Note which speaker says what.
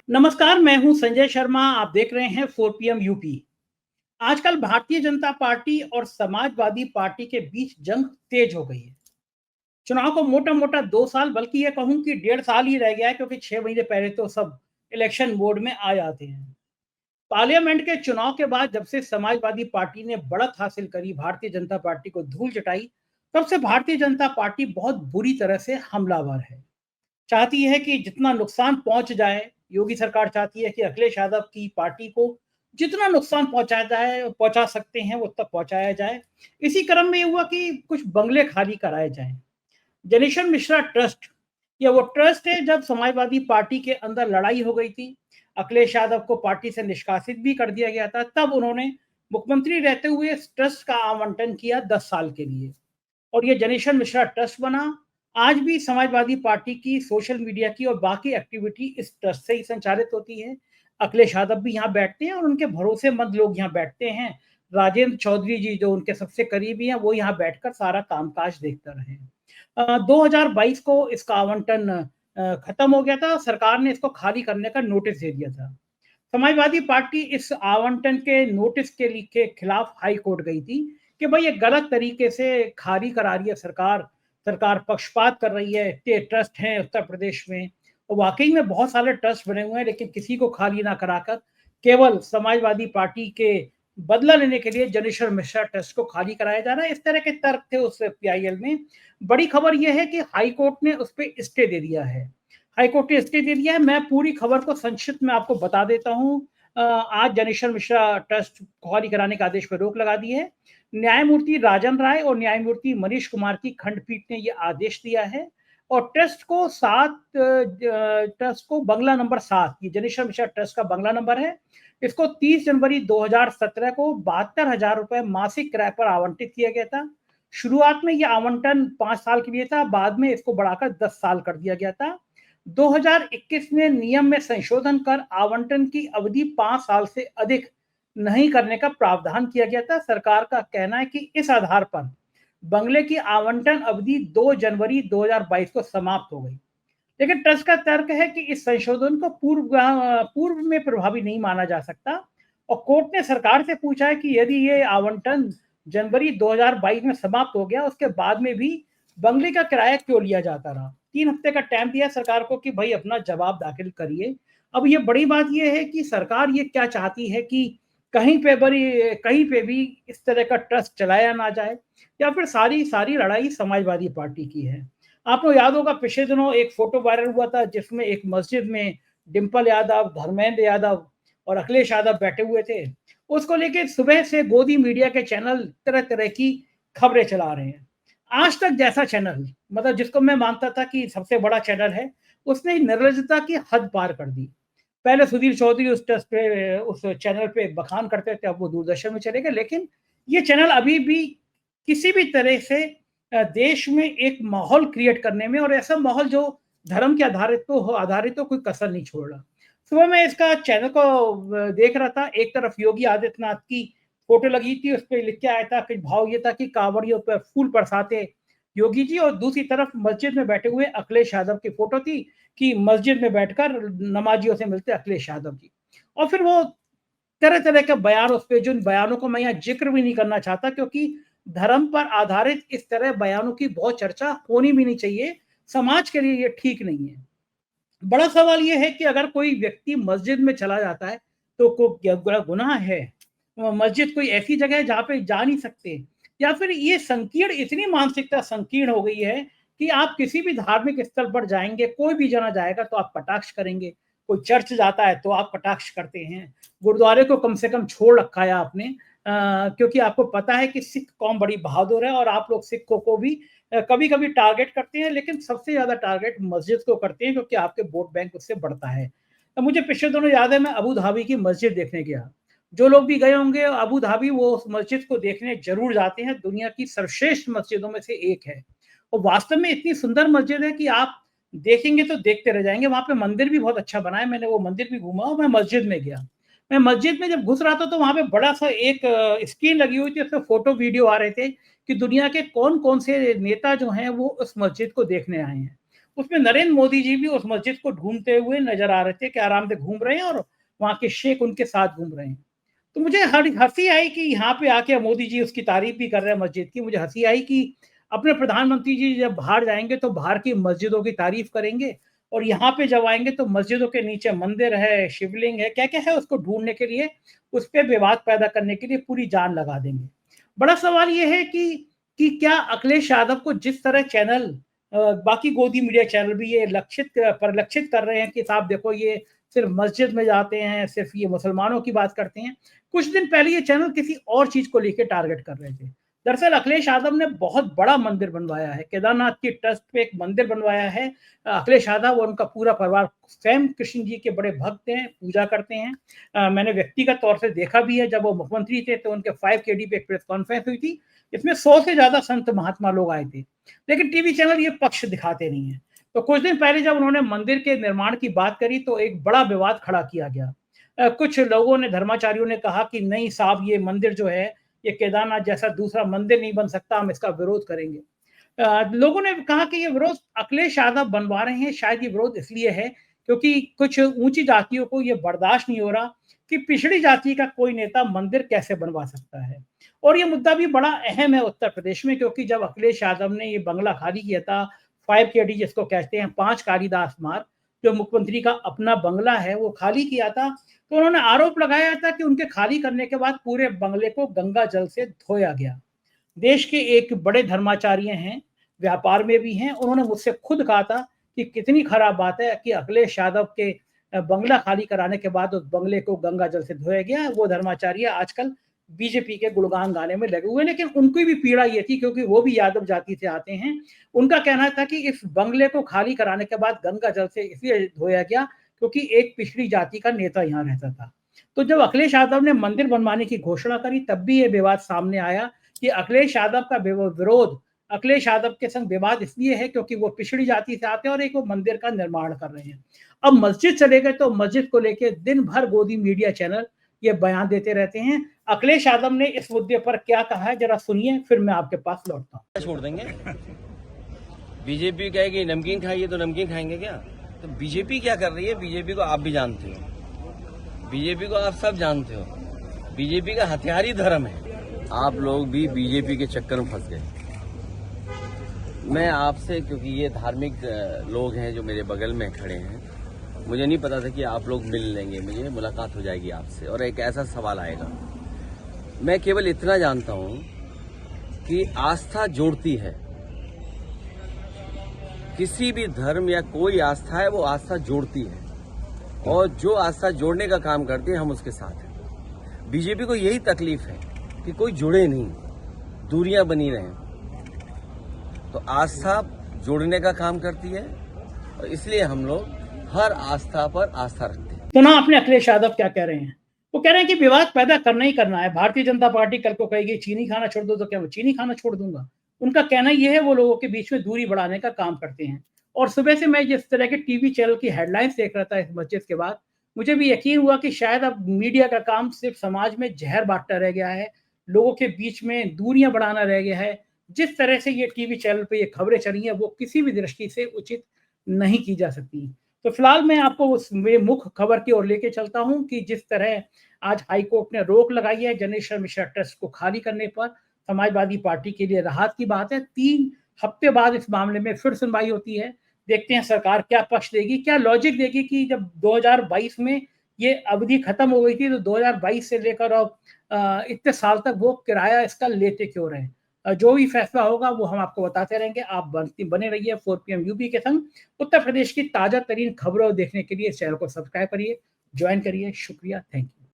Speaker 1: नमस्कार, मैं हूं संजय शर्मा। आप देख रहे हैं 4 पीएम यूपी। आजकल भारतीय जनता पार्टी और समाजवादी पार्टी के बीच जंग तेज हो गई है। चुनाव को मोटा-मोटा 2 साल, बल्कि ये कहूं कि 1.5 साल ही रह गया है, क्योंकि 6 महीने पहले तो सब इलेक्शन मोड में आ जाते हैं। पार्लियामेंट के चुनाव के बाद जब से समाजवादी पार्टी ने बढ़त हासिल करी, भारतीय जनता पार्टी को धूल चटाई, तब से भारतीय जनता पार्टी बहुत बुरी तरह से हमलावर है। चाहती है कि जितना नुकसान पहुंच जाए, योगी सरकार चाहती है कि अखिलेश यादव की पार्टी को जितना नुकसान पहुंचाया जाए, पहुंचा सकते हैं वो तक पहुंचाया जाए। इसी क्रम में ये हुआ कि कुछ बंगले खाली कराए जाएं। जनेश्वर मिश्रा ट्रस्ट, ये वो ट्रस्ट है जब समाजवादी पार्टी के अंदर लड़ाई हो गई थी, अखिलेश यादव को पार्टी से निष्कासित भी कर दिया गया था, तब उन्होंने मुख्यमंत्री रहते हुए इस ट्रस्ट का आवंटन किया 10 साल के लिए, और ये जनेश्वर मिश्रा ट्रस्ट बना। आज भी समाजवादी पार्टी की सोशल मीडिया की और बाकी एक्टिविटी इस ट्रस्ट से ही संचालित होती है। अखिलेश यादव भी यहाँ बैठते हैं और उनके भरोसेमंद लोग यहाँ बैठते हैं। राजेंद्र चौधरी जी जो उनके सबसे करीबी हैं, वो यहाँ बैठकर सारा कामकाज देखते रहे। 2022 को इसका आवंटन खत्म हो गया था। सरकार ने इसको खाली करने का नोटिस दे दिया था। समाजवादी पार्टी इस आवंटन के नोटिस के खिलाफ हाई कोर्ट गई थी कि भाई ये गलत तरीके से खाली करा रही है सरकार, सरकार पक्षपात कर रही है। ट्रस्ट हैं उत्तर प्रदेश में, और वाकई में बहुत सारे ट्रस्ट बने हुए हैं, लेकिन किसी को खाली ना कराकर केवल समाजवादी पार्टी के बदला लेने के लिए जनेश्वर मिश्रा ट्रस्ट को खाली कराया जा रहा है। इस तरह के तर्क थे उस पीआईएल में। बड़ी खबर यह है कि हाई कोर्ट ने उस पर स्टे दे दिया है। हाईकोर्ट ने स्टे दे दिया है। मैं पूरी खबर को संक्षिप्त में आपको बता देता हूं। आज जनेश्वर मिश्रा ट्रस्ट खाली कराने के आदेश पर रोक लगा दी है। न्यायमूर्ति राजन राय और न्यायमूर्ति मनीष कुमार की खंडपीठ ने यह आदेश दिया है, और ट्रस्ट को बंगला नंबर 7, ये जनेश्वर मिश्रा ट्रस्ट का बंगला नंबर है, इसको 30 जनवरी 2017 को 72,000 रुपए मासिक किराए पर आवंटित किया गया था। शुरुआत में यह आवंटन 5 साल के लिए था, बाद में इसको बढ़ाकर 10 साल कर दिया गया था। 2021 में नियम में संशोधन कर आवंटन की अवधि 5 साल से अधिक नहीं करने का प्रावधान किया गया था। सरकार का कहना है कि इस आधार पर बंगले की आवंटन अवधि 2 जनवरी 2022 को समाप्त हो गई। लेकिन ट्रस्ट का तर्क है कि इस संशोधन को पूर्व में प्रभावी नहीं माना जा सकता, और कोर्ट ने सरकार से पूछा है कि यदि ये आवंटन जनवरी 2022 में समाप्त हो गया, उसके बाद में भी बंगले का किराया क्यों लिया जाता रहा। 3 हफ्ते का टाइम दिया सरकार को कि भाई अपना जवाब दाखिल करिए। अब ये बड़ी बात यह है कि सरकार ये क्या चाहती है कि कहीं पे भी इस तरह का ट्रस्ट चलाया ना जाए, या फिर सारी सारी लड़ाई समाजवादी पार्टी की है। आपको याद होगा पिछले दिनों एक फोटो वायरल हुआ था जिसमें एक मस्जिद में डिंपल यादव, धर्मेंद्र यादव और अखिलेश यादव बैठे हुए थे। उसको लेके सुबह से गोदी मीडिया के चैनल तरह तरह की खबरें चला रहे हैं। आज तक जैसा चैनल, मतलब जिसको मैं मानता था कि सबसे बड़ा चैनल है, उसने निर्लजता की हद पार कर दी। पहले सुधीर चौधरी उस चैनल पे बखान करते थे, अब वो दूरदर्शन में चले गए। लेकिन ये चैनल अभी भी किसी भी तरह से देश में एक माहौल क्रिएट करने में, और ऐसा माहौल जो धर्म के आधारित तो कोई कसर नहीं छोड़ रहा। सुबह मैं इसका चैनल को देख रहा था। एक तरफ योगी आदित्यनाथ की फोटो लगी थी, उस पर लिख के आया था कि भाव ये था कि कांवड़ियों पर फूल बरसाते योगी जी, और दूसरी तरफ मस्जिद में बैठे हुए अखिलेश यादव की फोटो थी कि मस्जिद में बैठकर नमाजियों से मिलते अखिलेश यादव जी। और फिर वो तरह तरह के बयान, उस पे जिन बयानों को मैं यहाँ जिक्र भी नहीं करना चाहता, क्योंकि धर्म पर आधारित इस तरह बयानों की बहुत चर्चा होनी भी नहीं चाहिए। समाज के लिए ये ठीक नहीं है। बड़ा सवाल ये है कि अगर कोई व्यक्ति मस्जिद में चला जाता है तो गुनाह है। मस्जिद कोई ऐसी जगह है जहाँ पे जा नहीं सकते, या फिर ये संकीर्ण, इतनी मानसिकता संकीर्ण हो गई है कि आप किसी भी धार्मिक स्थल पर जाएंगे, कोई भी जना जाएगा तो आप कटाक्ष करेंगे। कोई चर्च जाता है तो आप कटाक्ष करते हैं। गुरुद्वारे को कम से कम छोड़ रखा है आपने, क्योंकि आपको पता है कि सिख कौम बड़ी बहादुर है, और आप लोग सिखों को भी कभी कभी टारगेट करते हैं, लेकिन सबसे ज्यादा टारगेट मस्जिद को करते हैं, क्योंकि आपके वोट बैंक उससे बढ़ता है। तो मुझे पिछले दिनों याद है, मैं अबू धाबी की मस्जिद देखने गया। जो लोग भी गए होंगे अबू धाबी, वो उस मस्जिद को देखने जरूर जाते हैं। दुनिया की सर्वश्रेष्ठ मस्जिदों में से एक है, और वास्तव में इतनी सुंदर मस्जिद है कि आप देखेंगे तो देखते रह जाएंगे। वहां पे मंदिर भी बहुत अच्छा बना है, मैंने वो मंदिर भी घूमा, और मैं मस्जिद में गया। मैं मस्जिद में जब घुस रहा था तो वहां पे बड़ा सा एक स्क्रीन लगी हुई थी, उसमें फोटो वीडियो आ रहे थे कि दुनिया के कौन कौन से नेता जो हैं वो उस मस्जिद को देखने आए हैं। उसमें नरेंद्र मोदी जी भी उस मस्जिद को ढूंढते हुए नजर आ रहे थे कि आराम से घूम रहे हैं और वहां के शेख उनके साथ घूम रहे हैं। तो मुझे हंसी आई कि यहाँ पे आके मोदी जी उसकी तारीफ भी कर रहे हैं मस्जिद की। मुझे हंसी आई कि अपने प्रधानमंत्री जी जब बाहर जाएंगे तो बाहर की मस्जिदों की तारीफ करेंगे, और यहाँ पे जब आएंगे तो मस्जिदों के नीचे मंदिर है, शिवलिंग है, क्या क्या है, उसको ढूंढने के लिए, उस पर विवाद पैदा करने के लिए पूरी जान लगा देंगे। बड़ा सवाल ये है कि क्या अखिलेश यादव को जिस तरह चैनल, बाकी गोदी मीडिया चैनल भी ये परिलक्षित कर रहे हैं कि साहब देखो ये सिर्फ मस्जिद में जाते हैं, सिर्फ ये मुसलमानों की बात करते हैं। कुछ दिन पहले ये चैनल किसी और चीज को लेकर टारगेट कर रहे थे। दरअसल अखिलेश यादव ने बहुत बड़ा मंदिर बनवाया है, केदारनाथ की ट्रस्ट पे एक मंदिर बनवाया है। अखिलेश यादव और उनका पूरा परिवार स्वयं कृष्ण जी के बड़े भक्त हैं, पूजा करते हैं। मैंने व्यक्तिगत तौर से देखा भी है, जब वो मुख्यमंत्री थे तो उनके 5 KD पे एक प्रेस कॉन्फ्रेंस हुई थी, इसमें 100 से ज्यादा संत महात्मा लोग आए थे। लेकिन टीवी चैनल ये पक्ष दिखाते नहीं है। तो कुछ दिन पहले जब उन्होंने मंदिर के निर्माण की बात करी तो एक बड़ा विवाद खड़ा किया गया। कुछ लोगों ने, धर्माचार्यों ने कहा कि नहीं साहब, ये मंदिर जो है ये केदारनाथ जैसा दूसरा मंदिर नहीं बन सकता, हम इसका विरोध करेंगे। लोगों ने कहा कि ये विरोध अखिलेश यादव बनवा रहे हैं। शायद ये विरोध इसलिए है क्योंकि कुछ ऊंची जातियों को ये बर्दाश्त नहीं हो रहा कि पिछड़ी जाति का कोई नेता मंदिर कैसे बनवा सकता है। और ये मुद्दा भी बड़ा अहम है उत्तर प्रदेश में, क्योंकि जब अखिलेश यादव ने ये बंगला खाली किया था, 5 KD जिसको कहते हैं, 5 कालिदास मार्ग, जो मुख्यमंत्री का अपना बंगला है, वो खाली किया था, तो उन्होंने आरोप लगाया था कि उनके खाली करने के बाद पूरे बंगले को गंगा जल से धोया गया। देश के एक बड़े धर्माचार्य हैं, व्यापार में भी हैं, उन्होंने मुझसे खुद कहा था कि कितनी खराब बात है कि अखिलेश यादव के बंगला खाली कराने के बाद उस बंगले को गंगा जल से धोया गया। वो धर्माचार्य आजकल बीजेपी के गुणगान गाने में लगे हुए, लेकिन उनकी भी पीड़ा ये थी क्योंकि वो भी यादव जाति से आते हैं। उनका कहना था कि इस बंगले को खाली कराने के बाद गंगा जल से इसलिए धोया गया क्योंकि एक पिछड़ी जाति का नेता यहाँ रहता था। तो जब अखिलेश यादव ने मंदिर बनवाने की घोषणा करी तब भी ये विवाद सामने आया कि अखिलेश यादव का विरोध, अखिलेश यादव के संग विवाद इसलिए है क्योंकि वो पिछड़ी जाति से आते हैं और एक वो मंदिर का निर्माण कर रहे हैं। अब मस्जिद चले गए तो मस्जिद को लेकर दिन भर गोदी मीडिया चैनल ये बयान देते रहते हैं। अखिलेश यादव ने इस मुद्दे पर क्या कहा है जरा सुनिए, फिर मैं आपके पास लौटता हूँ।
Speaker 2: छोड़ देंगे। बीजेपी कहेगी नमकीन खाइए तो नमकीन खाएंगे क्या? तो बीजेपी क्या कर रही है, बीजेपी को आप भी जानते हो, बीजेपी को आप सब जानते हो। बीजेपी का हथियार ही धर्म है। आप लोग भी बीजेपी के चक्कर में फंस गए। मैं आपसे, क्योंकि ये धार्मिक लोग हैं जो मेरे बगल में खड़े हैं, मुझे नहीं पता था कि आप लोग मिल लेंगे, मुझे मुलाकात हो जाएगी आपसे और एक ऐसा सवाल आएगा। मैं केवल इतना जानता हूं कि आस्था जोड़ती है। किसी भी धर्म या कोई आस्था है, वो आस्था जोड़ती है, और जो आस्था जोड़ने का काम करती है हम उसके साथ हैं। बीजेपी को यही तकलीफ है कि कोई जुड़े नहीं, दूरियां बनी रहें। तो आस्था जोड़ने का काम करती है और इसलिए हम लोग हर आस्था पर आस्था रखते हैं।
Speaker 1: तो ना अपने अखिलेश यादव क्या कह रहे हैं? वो कह रहे हैं कि विवाद पैदा करना ही करना है। भारतीय जनता पार्टी कल को कहेगी चीनी खाना छोड़ दो तो क्या वो चीनी खाना छोड़ दूंगा। उनका कहना यह है वो लोगों के बीच में दूरी बढ़ाने का काम करते हैं। और सुबह से मैं जिस तरह के टीवी चैनल की हेडलाइंस देख रहा था इस मस्जिद के बाद, मुझे भी यकीन हुआ कि शायद अब मीडिया का काम सिर्फ समाज में जहर बांटना रह गया है, लोगों के बीच में दूरियां बढ़ाना रह गया है। जिस तरह से ये टीवी चैनल पे ये खबरें चली हैं वो किसी भी दृष्टि से उचित नहीं की जा सकती। तो फिलहाल मैं आपको उस मेरे मुख्य खबर की ओर लेके चलता हूं कि जिस तरह आज हाईकोर्ट ने रोक लगाई है जनेश्वर मिश्रा ट्रस्ट को खाली करने पर, समाजवादी पार्टी के लिए राहत की बात है। 3 हफ्ते बाद इस मामले में फिर सुनवाई होती है। देखते हैं सरकार क्या पक्ष देगी, क्या लॉजिक देगी कि जब 2022 में ये अवधि खत्म हो गई थी तो 2022 से लेकर अब इतने साल तक वो किराया इसका लेते क्यों रहे। जो भी फैसला होगा वो हम आपको बताते रहेंगे। आप बने रहिए 4 PM यूपी के संग। उत्तर प्रदेश की ताजा तरीन खबरों देखने के लिए इस चैनल को सब्सक्राइब करिए, ज्वाइन करिए। शुक्रिया, थैंक यू।